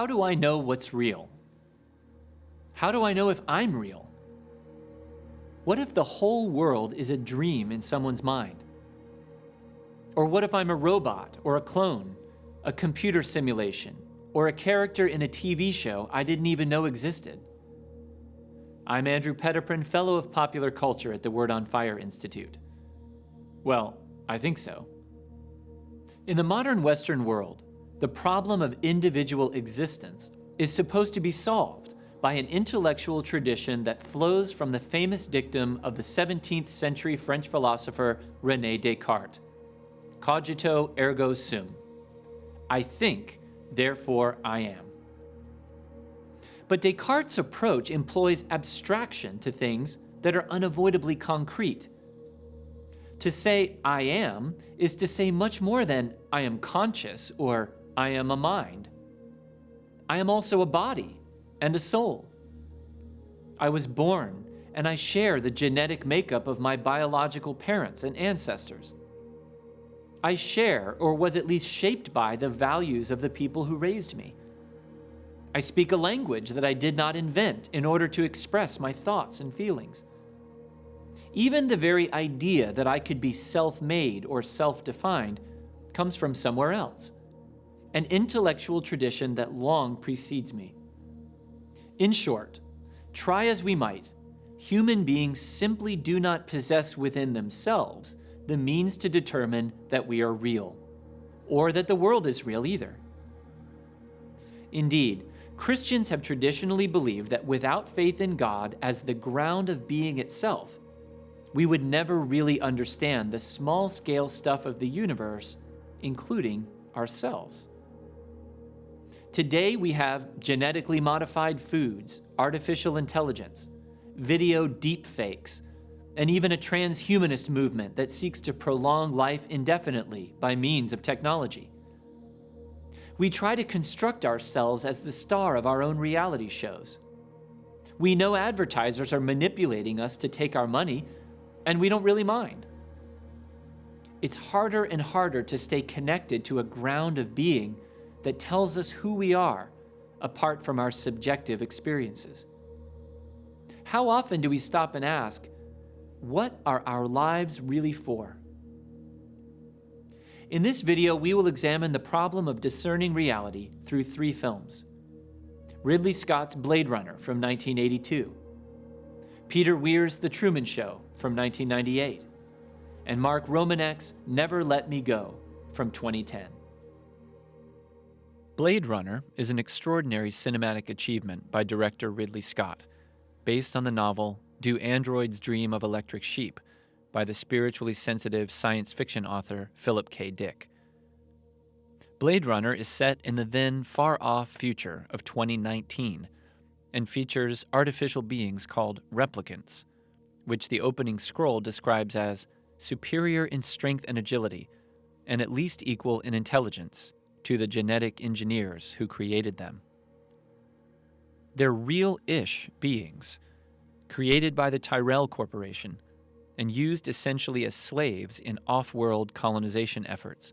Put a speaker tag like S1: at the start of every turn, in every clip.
S1: How do I know what's real? How do I know if I'm real? What if the whole world is a dream in someone's mind? Or what if I'm a robot or a clone, a computer simulation, or a character in a TV show I didn't even know existed? I'm Andrew Petiprin, Fellow of Popular Culture at the Word on Fire Institute. Well, I think so. In the modern Western world, the problem of individual existence is supposed to be solved by an intellectual tradition that flows from the famous dictum of the 17th century French philosopher René Descartes, cogito ergo sum. I think, therefore I am. But Descartes' approach employs abstraction to things that are unavoidably concrete. To say I am is to say much more than I am conscious or I am a mind. I am also a body and a soul. I was born and I share the genetic makeup of my biological parents and ancestors. I share, or was at least shaped by, the values of the people who raised me. I speak a language that I did not invent in order to express my thoughts and feelings. Even the very idea that I could be self-made or self-defined comes from somewhere else, an intellectual tradition that long precedes me. In short, try as we might, human beings simply do not possess within themselves the means to determine that we are real, or that the world is real either. Indeed, Christians have traditionally believed that without faith in God as the ground of being itself, we would never really understand the small-scale stuff of the universe, including ourselves. Today we have genetically modified foods, artificial intelligence, video deepfakes, and even a transhumanist movement that seeks to prolong life indefinitely by means of technology. We try to construct ourselves as the star of our own reality shows. We know advertisers are manipulating us to take our money, and we don't really mind. It's harder and harder to stay connected to a ground of being that tells us who we are, apart from our subjective experiences. How often do we stop and ask, what are our lives really for? In this video, we will examine the problem of discerning reality through 3 films. Ridley Scott's Blade Runner from 1982, Peter Weir's The Truman Show from 1998, and Mark Romanek's Never Let Me Go from 2010. Blade Runner is an extraordinary cinematic achievement by director Ridley Scott, based on the novel Do Androids Dream of Electric Sheep by the spiritually sensitive science fiction author Philip K. Dick. Blade Runner is set in the then far-off future of 2019 and features artificial beings called replicants, which the opening scroll describes as superior in strength and agility, and at least equal in intelligence to the genetic engineers who created them. They're real-ish beings, created by the Tyrell Corporation and used essentially as slaves in off-world colonization efforts.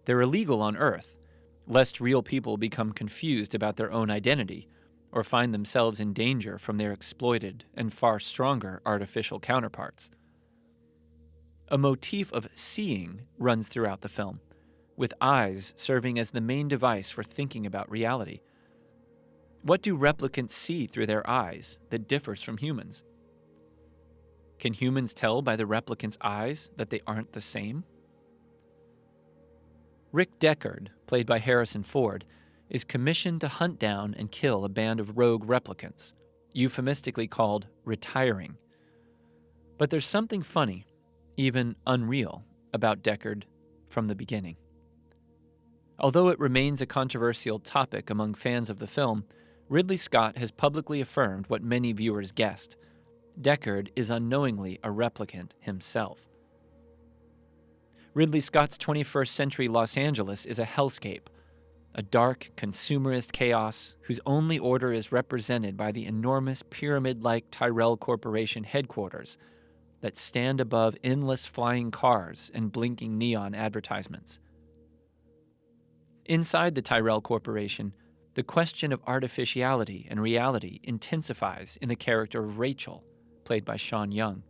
S1: They're illegal on Earth, lest real people become confused about their own identity or find themselves in danger from their exploited and far stronger artificial counterparts. A motif of seeing runs throughout the film, with eyes serving as the main device for thinking about reality. What do replicants see through their eyes that differs from humans? Can humans tell by the replicants' eyes that they aren't the same? Rick Deckard, played by Harrison Ford, is commissioned to hunt down and kill a band of rogue replicants, euphemistically called retiring. But there's something funny, even unreal, about Deckard from the beginning. Although it remains a controversial topic among fans of the film, Ridley Scott has publicly affirmed what many viewers guessed. Deckard is unknowingly a replicant himself. Ridley Scott's 21st century Los Angeles is a hellscape, a dark, consumerist chaos whose only order is represented by the enormous pyramid-like Tyrell Corporation headquarters that stand above endless flying cars and blinking neon advertisements. Inside the Tyrell Corporation, the question of artificiality and reality intensifies in the character of Rachel, played by Sean Young.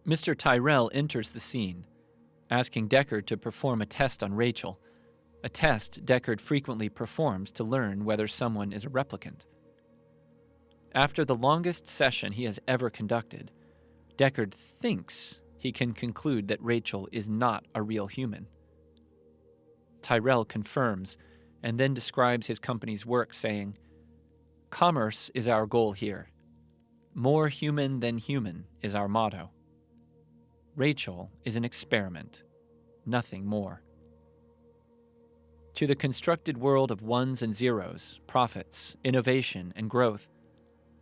S1: Mr. Tyrell enters the scene, asking Deckard to perform a test on Rachel, a test Deckard frequently performs to learn whether someone is a replicant. After the longest session he has ever conducted, Deckard thinks he can conclude that Rachel is not a real human. Tyrell confirms and then describes his company's work, saying, "Commerce is our goal here. More human than human is our motto. Rachel is an experiment, nothing more." To the constructed world of ones and zeros, profits, innovation, and growth,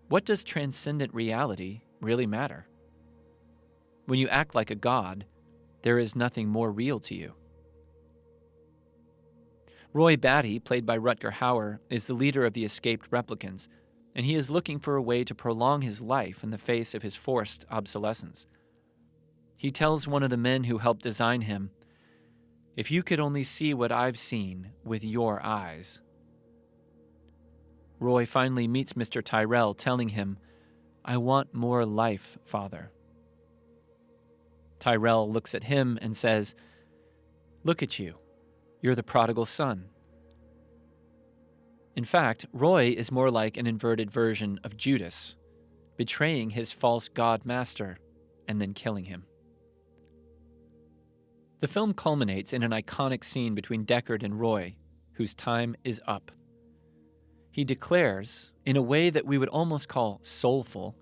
S1: what does transcendent reality really matter? When you act like a god, there is nothing more real to you. Roy Batty, played by Rutger Hauer, is the leader of the escaped replicants, and he is looking for a way to prolong his life in the face of his forced obsolescence. He tells one of the men who helped design him, "If you could only see what I've seen with your eyes." Roy finally meets Mr. Tyrell, telling him, "I want more life, Father." Tyrell looks at him and says, "Look at you. You're the prodigal son." In fact, Roy is more like an inverted version of Judas, betraying his false god master and then killing him. The film culminates in an iconic scene between Deckard and Roy, whose time is up. He declares, in a way that we would almost call soulful,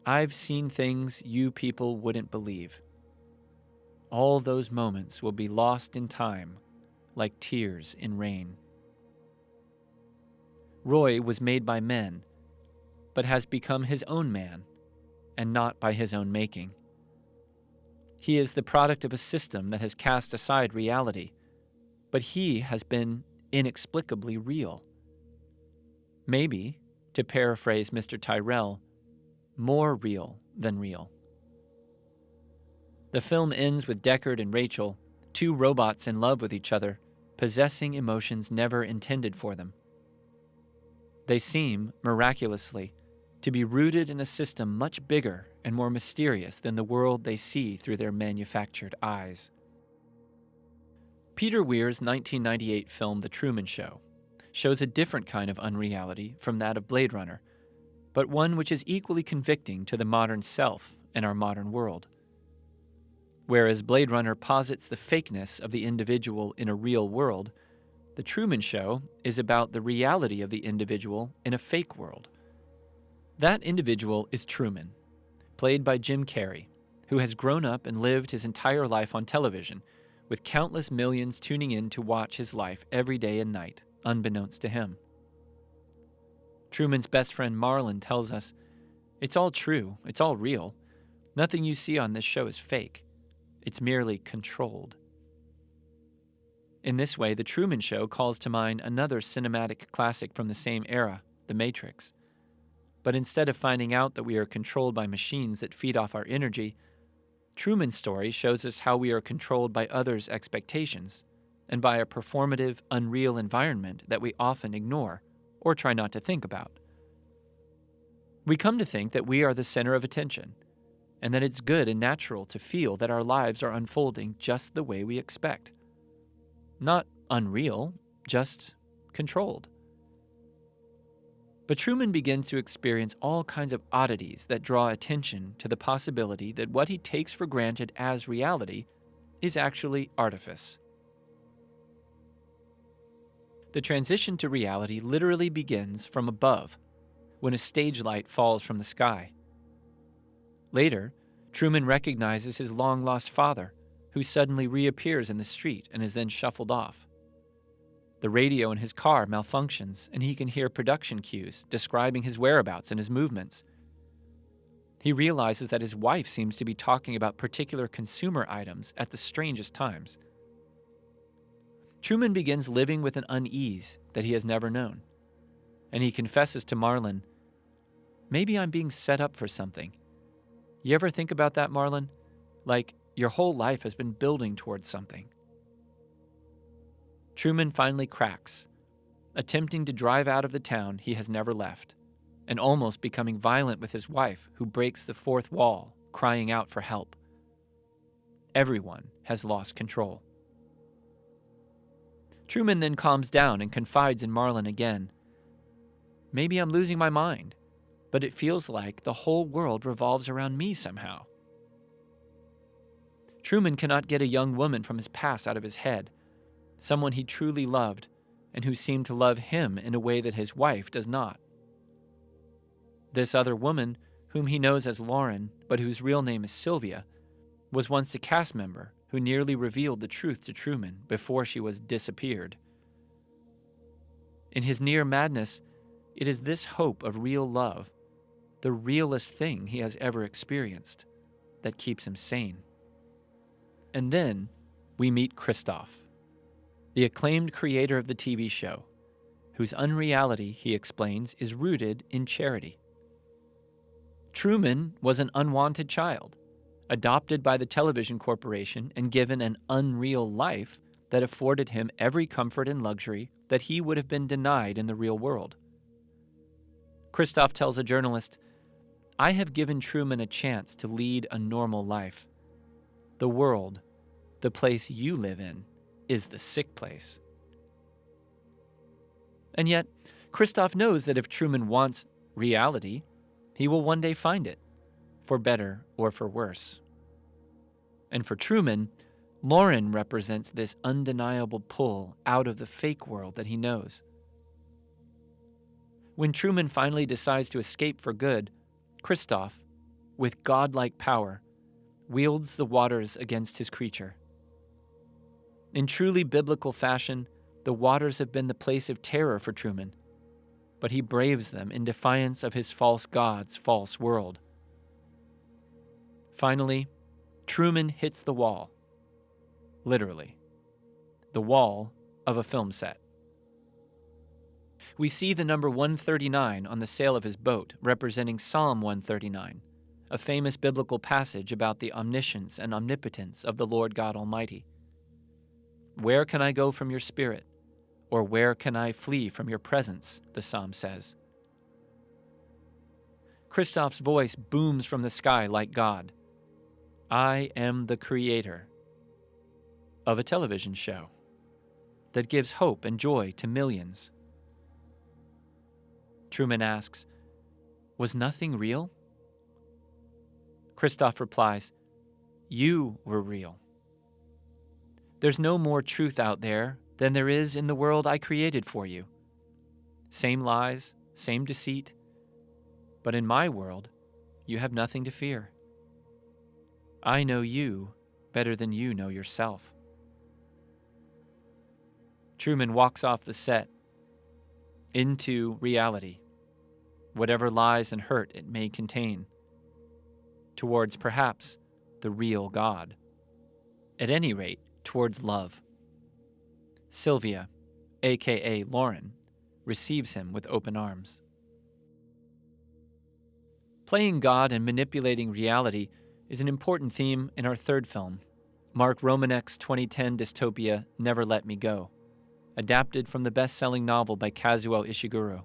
S1: "I've seen things you people wouldn't believe. All those moments will be lost in time, like tears in rain." Roy was made by men, but has become his own man, and not by his own making. He is the product of a system that has cast aside reality, but he has been inexplicably real. Maybe, to paraphrase Mr. Tyrell, more real than real. The film ends with Deckard and Rachel, two robots in love with each other, possessing emotions never intended for them. They seem, miraculously, to be rooted in a system much bigger and more mysterious than the world they see through their manufactured eyes. Peter Weir's 1998 film The Truman Show shows a different kind of unreality from that of Blade Runner, but one which is equally convicting to the modern self and our modern world. Whereas Blade Runner posits the fakeness of the individual in a real world, The Truman Show is about the reality of the individual in a fake world. That individual is Truman, played by Jim Carrey, who has grown up and lived his entire life on television, with countless millions tuning in to watch his life every day and night, unbeknownst to him. Truman's best friend Marlon tells us, "It's all true, it's all real. Nothing you see on this show is fake. It's merely controlled." In this way, The Truman Show calls to mind another cinematic classic from the same era, The Matrix. But instead of finding out that we are controlled by machines that feed off our energy, Truman's story shows us how we are controlled by others' expectations and by a performative, unreal environment that we often ignore or try not to think about. We come to think that we are the center of attention, and that it's good and natural to feel that our lives are unfolding just the way we expect. Not unreal, just controlled. But Truman begins to experience all kinds of oddities that draw attention to the possibility that what he takes for granted as reality is actually artifice. The transition to reality literally begins from above, when a stage light falls from the sky. Later, Truman recognizes his long-lost father, who suddenly reappears in the street and is then shuffled off. The radio in his car malfunctions, and he can hear production cues describing his whereabouts and his movements. He realizes that his wife seems to be talking about particular consumer items at the strangest times. Truman begins living with an unease that he has never known, and he confesses to Marlon, "Maybe I'm being set up for something." You ever think about that, Marlon? Like, your whole life has been building towards something. Truman finally cracks attempting to drive out of the town he has never left, and almost becoming violent with his wife, who breaks the fourth wall, crying out for help. Everyone has lost control. Truman then calms down and confides in Marlon again. Maybe I'm losing my mind, but it feels like the whole world revolves around me somehow. Truman cannot get a young woman from his past out of his head, someone he truly loved and who seemed to love him in a way that his wife does not. This other woman, whom he knows as Lauren, but whose real name is Sylvia, was once a cast member who nearly revealed the truth to Truman before she was disappeared. In his near madness, it is this hope of real love, the realest thing he has ever experienced, that keeps him sane. And then we meet Christoph, the acclaimed creator of the TV show, whose unreality, he explains, is rooted in charity. Truman was an unwanted child, adopted by the television corporation and given an unreal life that afforded him every comfort and luxury that he would have been denied in the real world. Christoph tells a journalist, "I have given Truman a chance to lead a normal life. The world, the place you live in, is the sick place." And yet, Christoph knows that if Truman wants reality, he will one day find it, for better or for worse. And for Truman, Lauren represents this undeniable pull out of the fake world that he knows. When Truman finally decides to escape for good, Christoph, with godlike power, wields the waters against his creature. In truly biblical fashion, the waters have been the place of terror for Truman, but he braves them in defiance of his false god's false world. Finally, Truman hits the wall. Literally. The wall of a film set. We see the number 139 on the sail of his boat, representing Psalm 139, a famous biblical passage about the omniscience and omnipotence of the Lord God Almighty. "Where can I go from your spirit? Or where can I flee from your presence?" the psalm says. Christoph's voice booms from the sky like God. I am the creator of a television show that gives hope and joy to millions. Truman asks, "Was nothing real?" Christoph replies, "You were real. There's no more truth out there than there is in the world I created for you. Same lies, same deceit, but in my world, you have nothing to fear. I know you better than you know yourself." Truman walks off the set into reality, whatever lies and hurt it may contain, towards perhaps the real God. At any rate, towards love. Sylvia, aka Lauren, receives him with open arms. Playing God and manipulating reality is an important theme in our third film, Mark Romanek's 2010 dystopia Never Let Me Go, adapted from the best-selling novel by Kazuo Ishiguro.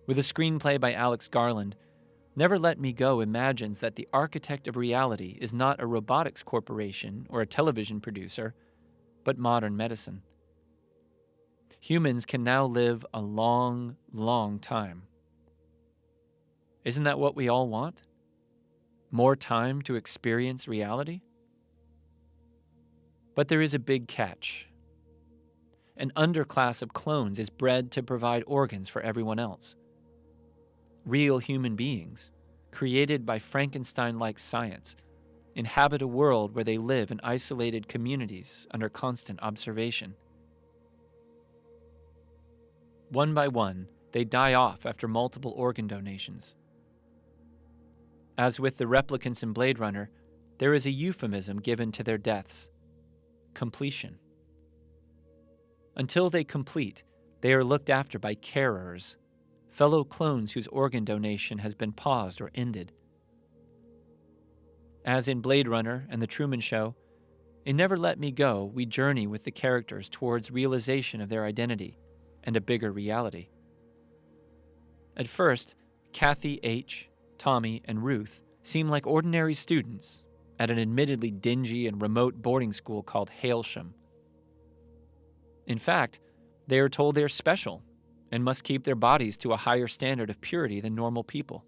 S1: With a screenplay by Alex Garland, Never Let Me Go imagines that the architect of reality is not a robotics corporation or a television producer, but modern medicine. Humans can now live a long, long time. Isn't that what we all want? More time to experience reality? But there is a big catch. An underclass of clones is bred to provide organs for everyone else. Real human beings, created by Frankenstein-like science, inhabit a world where they live in isolated communities under constant observation. One by one, they die off after multiple organ donations. As with the replicants in Blade Runner, there is a euphemism given to their deaths: completion. Until they complete, they are looked after by carers, fellow clones whose organ donation has been paused or ended. As in Blade Runner and The Truman Show, in Never Let Me Go, we journey with the characters towards realization of their identity and a bigger reality. At first, Kathy H., Tommy, and Ruth seem like ordinary students at an admittedly dingy and remote boarding school called Hailsham. In fact, they are told they are special and must keep their bodies to a higher standard of purity than normal people.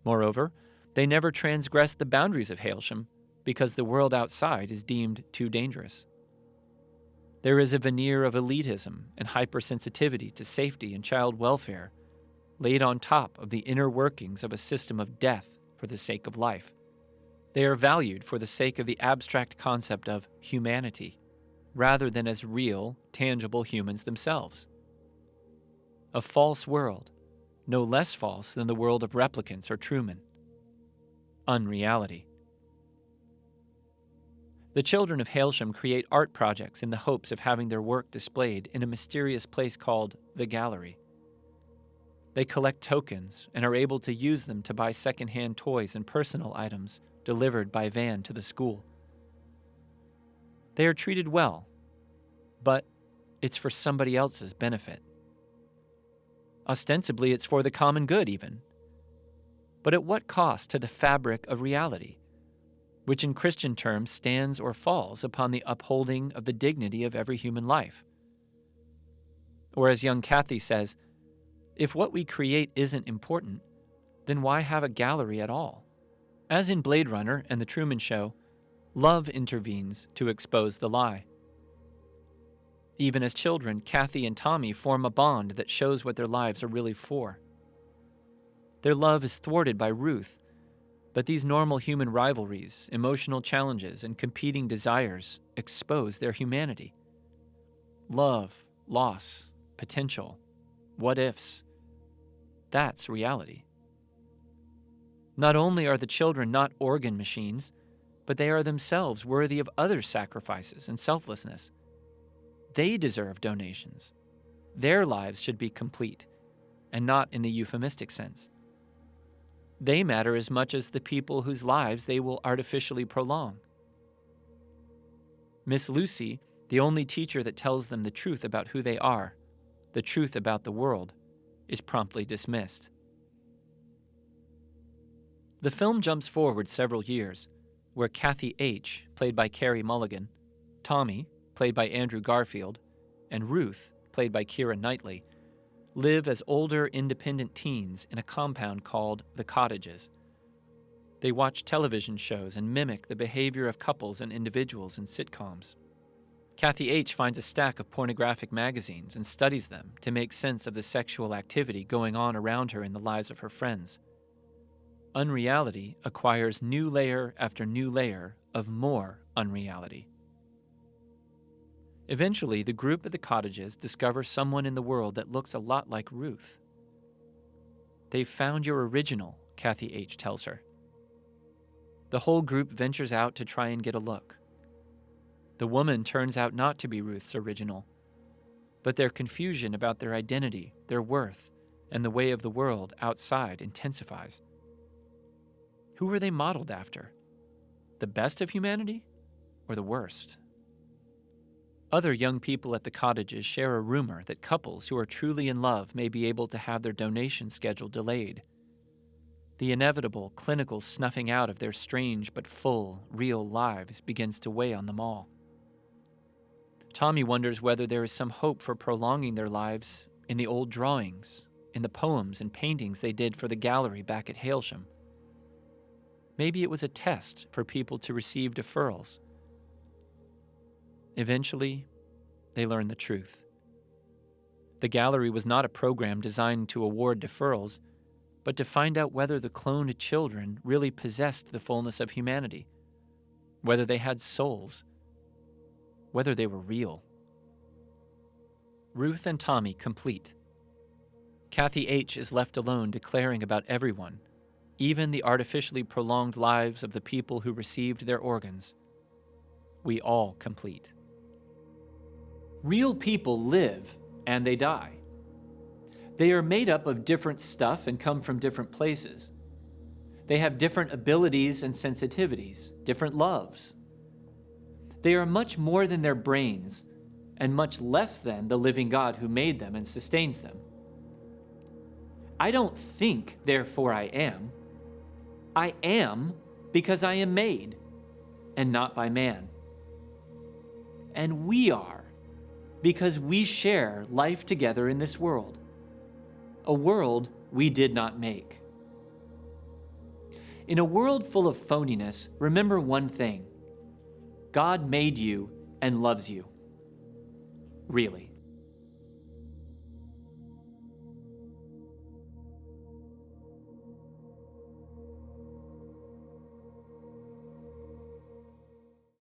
S1: Moreover, they never transgress the boundaries of Hailsham because the world outside is deemed too dangerous. There is a veneer of elitism and hypersensitivity to safety and child welfare laid on top of the inner workings of a system of death for the sake of life. They are valued for the sake of the abstract concept of humanity, rather than as real, tangible humans themselves. A false world, no less false than the world of replicants or Truman. Unreality. The children of Hailsham create art projects in the hopes of having their work displayed in a mysterious place called the Gallery. They collect tokens and are able to use them to buy secondhand toys and personal items delivered by van to the school. They are treated well, but it's for somebody else's benefit. Ostensibly, it's for the common good even. But at what cost to the fabric of reality, which in Christian terms stands or falls upon the upholding of the dignity of every human life? Or as young Kathy says, if what we create isn't important, then why have a gallery at all? As in Blade Runner and The Truman Show, love intervenes to expose the lie. Even as children, Kathy and Tommy form a bond that shows what their lives are really for. Their love is thwarted by Ruth, but these normal human rivalries, emotional challenges, and competing desires expose their humanity. Love, loss, potential, what-ifs. That's reality. Not only are the children not organ machines, but they are themselves worthy of other sacrifices and selflessness. They deserve donations. Their lives should be complete, and not in the euphemistic sense. They matter as much as the people whose lives they will artificially prolong. Miss Lucy, the only teacher that tells them the truth about who they are, the truth about the world, is promptly dismissed. The film jumps forward several years, where Kathy H., played by Carey Mulligan, Tommy, played by Andrew Garfield, and Ruth, played by Keira Knightley, live as older, independent teens in a compound called The Cottages. They watch television shows and mimic the behavior of couples and individuals in sitcoms. Kathy H. finds a stack of pornographic magazines and studies them to make sense of the sexual activity going on around her in the lives of her friends. Unreality acquires new layer after new layer of more unreality. Eventually, the group at the cottages discover someone in the world that looks a lot like Ruth. "They've found your original," Kathy H. tells her. The whole group ventures out to try and get a look. The woman turns out not to be Ruth's original, but their confusion about their identity, their worth, and the way of the world outside intensifies. Who were they modeled after? The best of humanity or the worst? Other young people at the cottages share a rumor that couples who are truly in love may be able to have their donation schedule delayed. The inevitable clinical snuffing out of their strange but full, real lives begins to weigh on them all. Tommy wonders whether there is some hope for prolonging their lives in the old drawings, in the poems and paintings they did for the gallery back at Hailsham. Maybe it was a test for people to receive deferrals. Eventually, they learn the truth. The gallery was not a program designed to award deferrals, but to find out whether the cloned children really possessed the fullness of humanity, whether they had souls, whether they were real. Ruth and Tommy complete. Kathy H. is left alone declaring about everyone, even the artificially prolonged lives of the people who received their organs. We all complete. Real people live and they die. They are made up of different stuff and come from different places. They have different abilities and sensitivities, different loves. They are much more than their brains, and much less than the living God who made them and sustains them. I don't think, therefore I am. I am because I am made, and not by man. And we are because we share life together in this world, a world we did not make. In a world full of phoniness, remember one thing: God made you and loves you. Really.